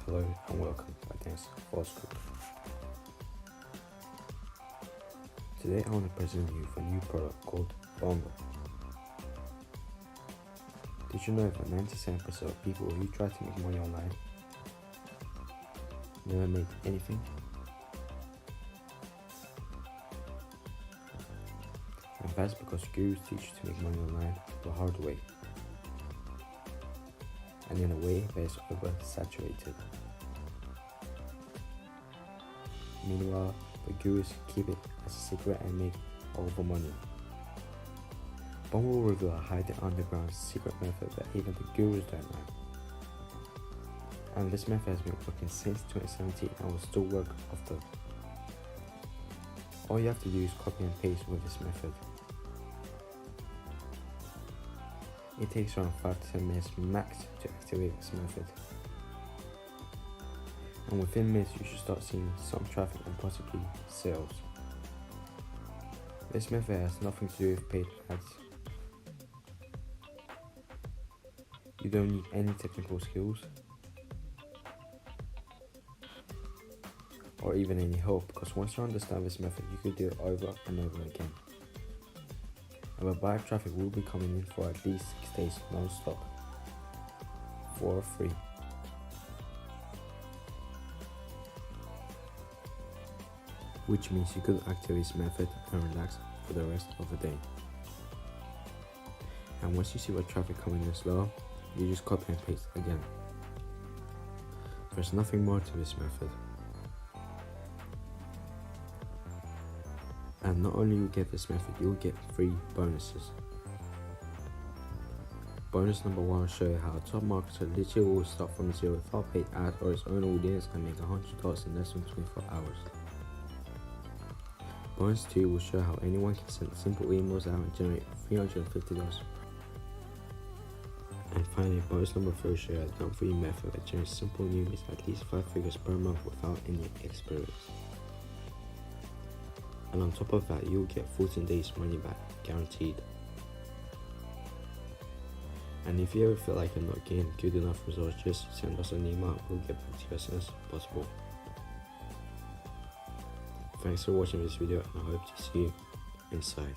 Hello and welcome to Dance False Group. Today I want to present you with a new product called Bamba. Did you know that 97% of people who try to make money online never make anything? And that's because gurus teach you to make money online the hard way, and in a way that is oversaturated. Meanwhile, the gurus keep it as a secret and make all the money. Bamba will reveal a hidden underground secret method that even the gurus don't know. And this method has been working since 2017 and will still work after. All you have to do is copy and paste with this method. It takes around 5 to 10 minutes max to activate this method. And within minutes you should start seeing some traffic and possibly sales. This method has nothing to do with paid ads. You don't need any technical skills or even any help, because once you understand this method you can do it over and over again. And the buyer traffic will be coming in for at least 6 days non-stop for free. Which means you could activate this method and relax for the rest of the day. And once you see the traffic coming in slower, you just copy and paste again. There's nothing more to this method. And not only you get this method, you'll get 3 bonuses. Bonus number 1 will show you how a top marketer literally will start from zero without paid ads or his own audience and make $100 in less than 24 hours. Bonus 2 will show how anyone can send simple emails out and generate $350. And finally, bonus number 3 will show you a done-for-you method that generates simple new leads at least 5 figures per month without any experience. And on top of that, you'll get 14 days money back, guaranteed. And if you ever feel like you're not getting good enough results, just send us an email, we'll get back to you as soon as possible. Thanks for watching this video and I hope to see you inside.